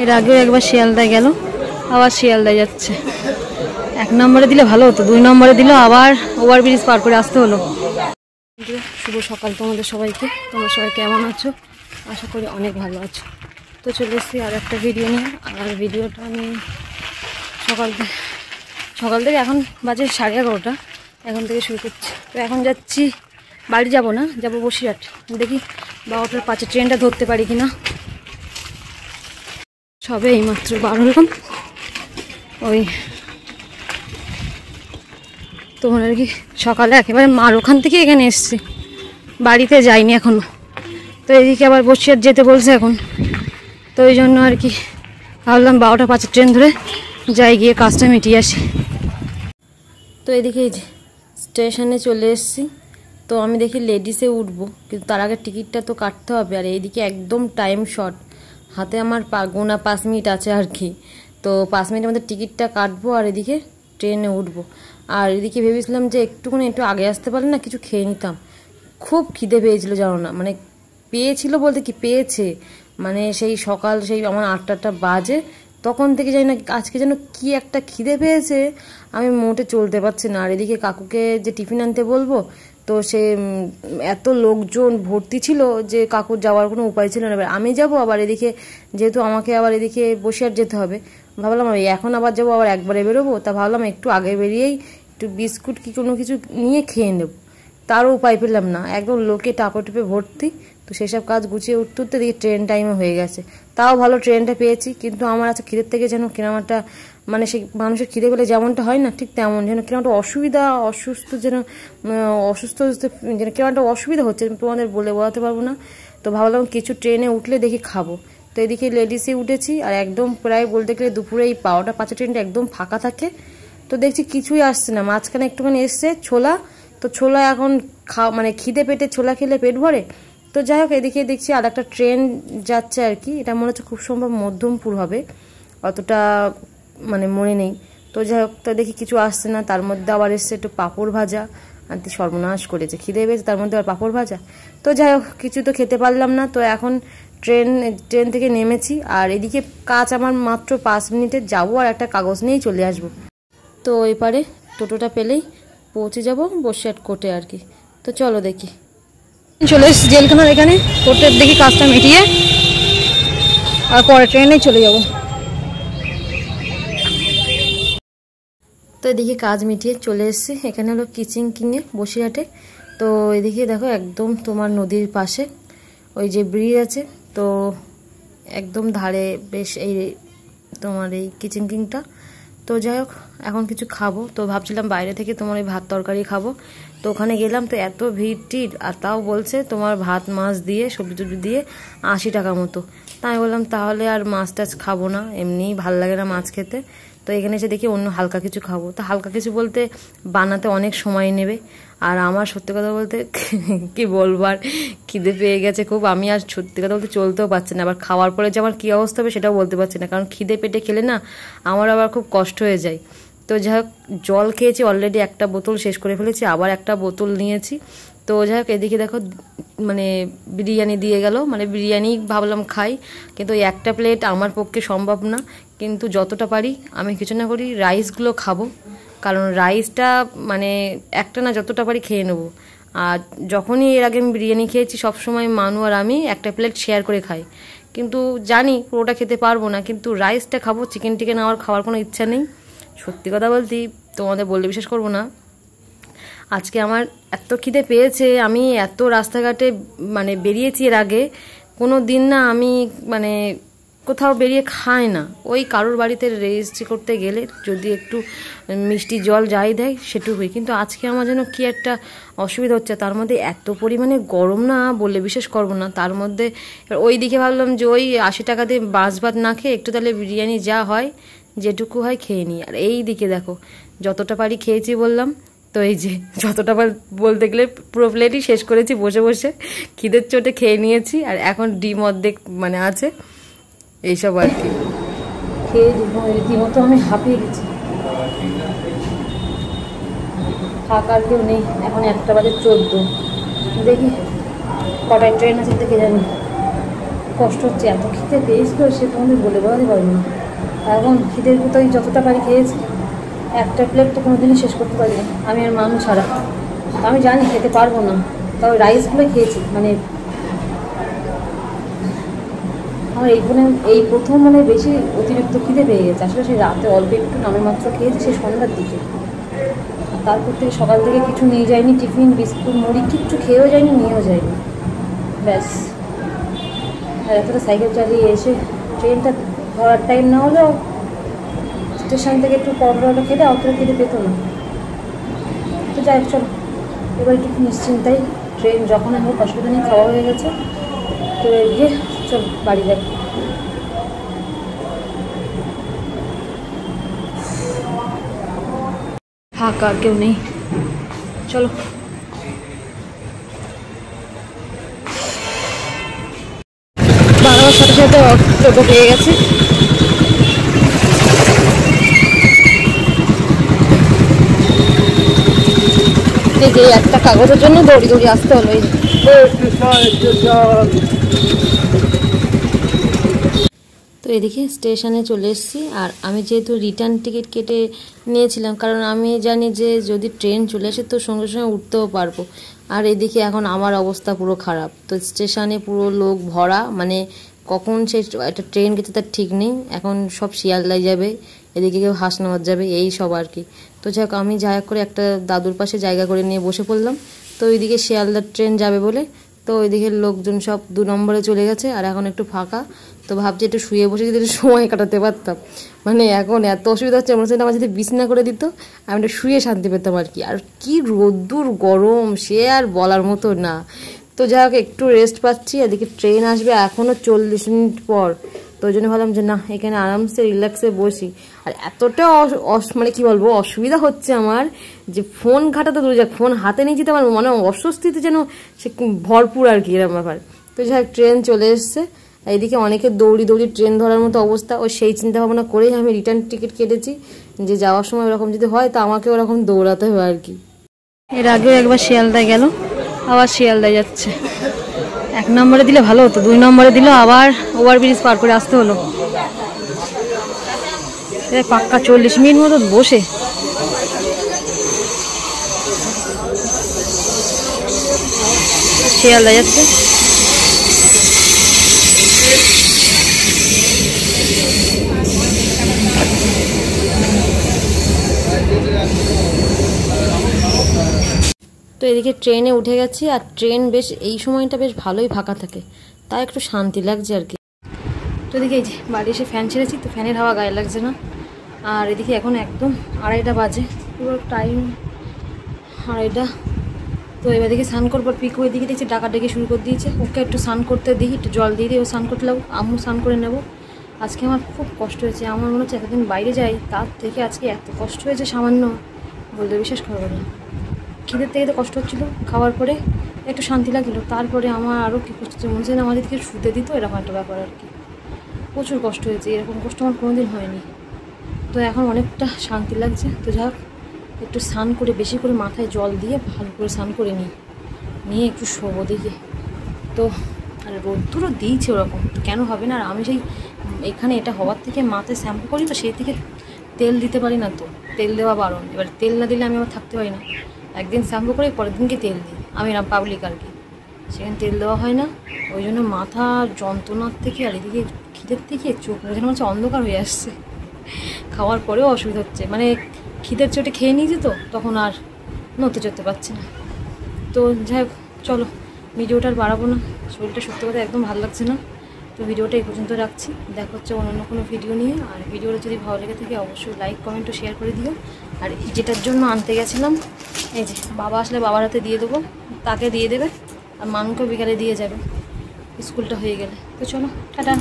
এর আগেও একবার শিয়ালদায় গেল, আবার শিয়ালদায় যাচ্ছে। 1 নম্বরে দিলে ভালো হতো, 2 নম্বরে দিল, আবার ওভারব্রিজ পার করে আসতে হলো। শুভ সকাল তোমাদের সবাইকে। তোমরা সবাই কেমন আছো? আশা করি অনেক ভালো আছো। তো চলে এসেছি আর একটা ভিডিও নিয়ে। আর ভিডিওটা আমি সকাল থেকে এখন বাজে 11:30, এখন থেকে শুরু করছি। তো এখন যাচ্ছি, বাড়ি যাব না, যাব বসিরহাট। দেখি 12টার 5 ট্রেনটা ধরতে পারি কিনা। সবে এইমাত্র বার হলাম। ওই তোমার আর কি সকালে একেবারে মার ওখান থেকে এখানে এসছি, বাড়িতে যাইনি এখনো। তো এদিকে আবার বসিরহাট যেতে বলছে এখন, তো ওই জন্য আর কি ভাবলাম 12টা 5 ট্রেন ধরে যাই, গিয়ে কাজটা মিটিয়ে আসি। তো এদিকে স্টেশনে চলে এসেছি। তো আমি দেখি লেডিসে উঠবো, কিন্তু তার আগে টিকিটটা তো কাটতে হবে। আর এইদিকে একদম টাইম শর্ট, হাতে আমার গোনা 5 মিনিট আছে আর কি। তো 5 মিনিটের মধ্যে টিকিটটা কাটবো আর এদিকে ট্রেনে উঠবো। আর এদিকে ভেবেছিলাম যে একটু আগে আসতে পারলে না কিছু খেয়ে নিতাম। খুব খিদে পেয়েছিল, জানো না, মানে পেয়েছিল বলতে কি পেয়েছে, মানে সেই সকাল সেই আমার 8টা বাজে, তখন থেকে জানি না আজকে যেন কি একটা খিদে পেয়েছে, আমি মোটে চলতে পারছি না। আর এদিকে কাকুকে যে টিফিন আনতে বলবো, তো সে এত লোকজন ভর্তি ছিল যে কাকুর যাওয়ার কোনো উপায় ছিল না। এবার আমি যাব, আবার এদিকে যেহেতু আমাকে আবার এদিকে বসিরহাট যেতে হবে, ভাবলাম এখন আবার যাবো, আবার একবারে বেরোবো। তা ভাবলাম একটু আগে বেরিয়েই একটু বিস্কুট কি কোনো কিছু নিয়ে খেয়ে নেব। তারও উপায় পেলাম না, একদম লোকে টাপে ভর্তি। তো সেসব কাজ গুছিয়ে উঠতে উঠতে দেখি ট্রেন টাইমও হয়ে গেছে। তাও ভালো ট্রেনটা পেয়েছি, কিন্তু আমার আছে খিদের থেকে যেন কিরম একটা, মানে সেই মানুষের খিদে পেলে যেমনটা হয় না, ঠিক তেমন যেন কিরম একটা অসুস্থ যেন কিরম একটা অসুবিধা হচ্ছে, তোমাদের বোঝাতে পারবো না। তো ভাবলাম কিছু ট্রেনে উঠলে দেখি খাবো। তো এদিকে লেডিসে উঠেছি, আর একদম প্রায় বলতে গেলে দুপুরে এই 12টা 5 ট্রেনটা একদম ফাঁকা থাকে। তো দেখছি কিছুই আসছে না, মাঝখানে একটুখানি এসছে ছোলা। তো ছোলা এখন মানে খিদে পেটে ছোলা খেলে পেট ভরে। তো যাই হোক, এদিকে দেখছি আর একটা ট্রেন যাচ্ছে আর কি, এটা মনে হচ্ছে খুব সম্ভব মধ্যমপুর হবে, অতটা মানে মনে নেই। তো যাই হোক, তো দেখি কিছু আসছে না। তার মধ্যে আবার এসছে একটু পাঁপড় ভাজা, আর সর্বনাশ করেছে, খিদে পেয়েছে, তার মধ্যে আবার পাঁপড় ভাজা। তো যাই হোক, কিছু তো খেতে পারলাম না। তো এখন ট্রেন থেকে নেমেছি, আর এদিকে কাজ আমার মাত্র 5 মিনিটে যাবো, আর একটা কাগজ নিয়েই চলে আসবো। তো এপারে টোটোটা পেলেই পৌঁছে যাব বসিরহাট কোর্টে আর কি। তো চলো দেখি, চলে এসেছি জেলখানার এখানে, কোর্টের দেখি কাজটা মিটিয়ে আর পরে ট্রেনেই চলে যাব। তো এদিকে কাজ মিটিয়ে চলে এসেছি, এখানে হলো কিচিং কিংয়ে বসিরহাটে। তো এদিকে দেখো একদম তোমার নদীর পাশে ওই যে ব্রিজ আছে, তো একদম ধারে বেশ এই তোমার এই কিচিং কিংটা। তো যাই হোক, এখন কিছু খাবো। তো ভাবছিলাম বাইরে থেকে তোমার ওই ভাত তরকারি খাবো। তো ওখানে গেলাম, তো এত ভিড় টিড়, আর তাও বলছে তোমার ভাত মাছ দিয়ে সবজি টবজি দিয়ে 80 টাকা মতো। তাই আমি বললাম তাহলে আর মাছ টাছ খাবো না, এমনিই ভাল লাগে না মাছ খেতে। তো এখানে এসে দেখি অন্য হালকা কিছু খাবো। তো হালকা কিছু বলতে বানাতে অনেক সময় নেবে। আর আমার সত্যি কথা বলতে কি বলবো, আর খিদে পেয়ে গেছে খুব। আমি আর সত্যি কথা বলতে চলতেও পারছি না, আবার খাওয়ার পরে যে আমার কী অবস্থা হবে সেটাও বলতে পারছি না, কারণ খিদে পেটে খেলে না আমার আবার খুব কষ্ট হয়ে যায়। তো যাই হোক, জল খেয়েছি অলরেডি, একটা বোতল শেষ করে ফেলেছি, আবার একটা বোতল নিয়েছি। তো যাই হোক, এদিকে দেখো মানে বিরিয়ানি দিয়ে গেল, মানে বিরিয়ানি ভাবলাম খাই, কিন্তু ওই একটা প্লেট আমার পক্ষে সম্ভব না। কিন্তু যতটা পারি আমি কিছু না করি রাইসগুলো খাবো, কারণ রাইসটা মানে একটা না যতটা পারি খেয়ে নেবো। আর যখনই এর আগে আমি বিরিয়ানি খেয়েছি সবসময় মানু আর আমি একটা প্লেট শেয়ার করে খাই, কিন্তু জানি পুরোটা খেতে পারবো না, কিন্তু রাইসটা খাবো। চিকেন টিকেন আমার খাওয়ার কোনো ইচ্ছা নেই। সত্যি কথা বলতে তোমাদের বললে বিশ্বাস করবো না, আজকে আমার এত খিদে পেয়েছে, আমি এত রাস্তাঘাটে মানে বেরিয়েছি এর আগে কোনো দিন না, আমি মানে কোথাও বেরিয়ে খাই না। ওই কারোর বাড়িতে রেজিস্ট্রি করতে গেলে যদি একটু মিষ্টি জল যাই দেয় সেটুকুই, কিন্তু আজকে আমার যেন কি একটা অসুবিধা হচ্ছে। তার মধ্যে এত পরিমাণে গরম না বললে বিশ্বাস করবো না। তার মধ্যে ওই দিকে ভাবলাম যে ওই 80 টাকা দিয়ে মাছ ভাত না খেয়ে একটু তাহলে বিরিয়ানি যা হয় যেটুকু হয় খেয়ে নিই। আর এই দিকে দেখো যতটা পারি খেয়েছি বললাম, তো এই যে যতটা বলতে গেলে পুরো প্লেটই শেষ করেছি বসে বসে, খিদের চোটে খেয়ে নিয়েছি। আর এখন ডিম অর্ধেক মানে আছে, এইসব আর কি খেয়ে রীতিমতো আমি হাঁপিয়ে গেছি। থাকার কেউ নেই, এখন 1টা বাজে 14, দেখি কটায় ট্রেন আছে দেখে জানি। কষ্ট হচ্ছে, এত খিদে পেয়েছিল সে তোমাদের বলে বোঝাতে পারবো না। এখন খিদের কোথায় যতটা পারি খেয়েছি, একটা প্লেট তো কোনোদিনই শেষ করতে পারিনি আমি আর মানুষ ছাড়া। আমি জানি খেতে পারবো না, তবে রাইসগুলো খেয়েছি। মানে আমার এই প্রথম মানে বেশি অতিরিক্ত খিদে পেয়ে গেছে। আসলে সেই রাতে অল্প একটু নামে মাত্র খেয়েছি, সেই সন্ধ্যার দিকে। তারপর থেকে সকাল থেকে কিছু নিয়ে যায়নি, টিফিন বিস্কুট মুড়ি কিচ্ছু খেয়েও যায়নি, নিয়েও যায়নি, ব্যাস। আর এতটা সাইকেল চালিয়ে এসে ট্রেনটা ধরার টাইম না হলেও স্টেশন থেকে একটু পরোটা খেতে অতটা খেতে পেত না। তো যাই হোক, চল এবার একটু নিশ্চিন্তাই, ট্রেন যখন হোক অসুবিধা নেই, খাওয়া হয়ে গেছে। তো গিয়ে চল বাড়ি যাই। ফাঁকা, কেউ নেই, চলো। বাড়াবার সাথে সাথে টোটো পেয়ে গেছে। এই যে একটা কাগজের জন্য দৌড়ি দৌড়ি আসতে হলো। তো এদিকে স্টেশনে চলে এসেছি। আর আমি যেহেতু রিটার্ন টিকিট কেটে নিয়েছিলাম, কারণ আমি জানি যে যদি ট্রেন চলে আসে তো সঙ্গে সঙ্গে উঠতেও পারবো। আর এদিকে এখন আমার অবস্থা পুরো খারাপ। তো স্টেশনে পুরো লোক ভরা, মানে কখন সেই একটা ট্রেন গেছে তার ঠিক নেই। এখন সব শিয়ালদায় যাবে, এদিকে কেউ হাসনাবাদ যাবে, এই সব আর কি। তো যাই হোক, আমি যাই করে একটা দাদুর পাশে জায়গা করে নিয়ে বসে পড়লাম। তো ওইদিকে শিয়ালদার ট্রেন যাবে বলে, তো ওইদিকে লোকজন সব 2 নম্বরে চলে গেছে। আর এখন একটু ফাঁকা, তো ভাবছি একটু শুয়ে বসে যদি একটু সময় কাটাতে পারতাম। মানে এখন এত অসুবিধা হচ্ছে, মনে হচ্ছে আমার যদি বিছানা করে দিত আমি একটু শুয়ে শান্তি পেতাম আর কি। আর কি রোদ্দুর গরম, সে আর বলার মতো না। তো যাই হোক, একটু রেস্ট পাচ্ছি। এদিকে ট্রেন আসবে এখনও 40 মিনিট পর। তো ওই জন্য ভাবলাম যে না, এখানে আরামসে রিল্যাক্সে বসি। আর এতটা মানে কি বলবো, অসুবিধা হচ্ছে আমার যে ফোন ঘাটাতে দূরে যাক, ফোন হাতে নিয়ে যেতে আমার মনে অস্বস্তিতে যেন সে ভরপুর আর কি, এরকম ব্যাপার। তো যাই হোক, ট্রেন চলে এসছে। এইদিকে অনেকে দৌড়ি দৌড়ি ট্রেন ধরার মতো অবস্থা। ও সেই চিন্তা ভাবনা করেই আমি রিটার্ন টিকিট কেটেছি, যে যাওয়ার সময় ওরকম যদি হয় তো আমাকে ওরকম দৌড়াতে হবে আর কি। এর আগেও একবার শিয়ালদায় গেল, আবার শিয়ালদায় যাচ্ছে। 1 নম্বরে দিলে ভালো হতো, 2 নম্বরে দিল, আবার ওভারব্রিজ পার করে আসতে হলো। পাক্কা 40 মিনিট মতো বসে। শিয়ালদা যাচ্ছে। তো এদিকে ট্রেনে উঠে গেছি। আর ট্রেন বেশ এই সময়টা বেশ ভালোই ফাঁকা থাকে, তাই একটু শান্তি লাগছে আর কি। তো এদিকে এই যে বাড়ি এসে ফ্যান ছেড়েছি, তো ফ্যানের হাওয়া গায়ে লাগছে না। আর এদিকে এখন একদম 2:30 বাজে, পুরো টাইম 2:30। তো এবার দিকে স্নান করবার পিকু এদিকে দেখছি ডাকাডাকি শুরু করে দিয়েছে। ওকে একটু স্নান করতে দিই, একটু জল দিয়ে দিই, ও স্নান করতে লাগবো, আম্মু স্নান করে নেবো। আজকে আমার খুব কষ্ট হয়েছে, আমার মনে হচ্ছে এতদিন বাইরে যাই তার থেকে আজকে এত কষ্ট হয়েছে সামান্য বলতে বিশ্বাস করবো না। খিদের থেকে তো কষ্ট হচ্ছিলো, খাওয়ার পরে একটু শান্তি লাগলো, তারপরে আমার আরও কী কষ্ট হচ্ছে, মনে হচ্ছে আমাদের দিকে শুতে দিত, এরকম একটা ব্যাপার আর কি। প্রচুর কষ্ট হয়েছে, এরকম কষ্ট আমার কোনোদিন হয়নি। তো এখন অনেকটা শান্তি লাগছে। তো যাক, একটু স্নান করে বেশি করে মাথায় জল দিয়ে ভালো করে স্নান করে নিয়ে একটু শোবো দিকে। তো আর রোদ্দুরও দিয়েছে ওরকম, তো কেন হবে না। আর আমি সেই এখানে এটা হওয়ার থেকে মাথায় শ্যাম্পু করি, তো সেই থেকে তেল দিতে পারি না, তো তেল দেওয়া বারণ। এবার তেল না দিলে আমি আবার থাকতে পারি না। একদিন শ্যাম্পু করে পরের দিনকে তেল দিই, আমি এরকম পাবলিক আর কি, সেখানে তেল দেওয়া হয় না। ওই জন্য মাথা যন্ত্রণার থেকে আর এদিকে খিদের থেকে চোখ যেন হচ্ছে অন্ধকার হয়ে আসছে। খাওয়ার পরেও অসুবিধা হচ্ছে, মানে খিদের চোটে খেয়ে নিয়েছি তো তখন আর নড়তে চড়তে পারছি না। তো যাই হোক, চলো ভিডিওটা আর বাড়াবো না, শরীরটা সত্যি কথা একদম ভালো লাগছে না। তো ভিডিওটা এই পর্যন্ত রাখছি, দেখা হচ্ছে অন্য কোনো ভিডিও নিয়ে। আর ভিডিওটা যদি ভালো লেগে থাকে অবশ্যই লাইক কমেন্ট ও শেয়ার করে দিও। আর যেটার জন্য আনতে গেছিলাম, এই যে বাবা আসলে বাবার হাতে দিয়ে দেবো, তাকে দিয়ে দেবে, আর মানুকেও বিকালে দিয়ে যাবে স্কুলটা হয়ে গেলে। তো চলো, টাটা।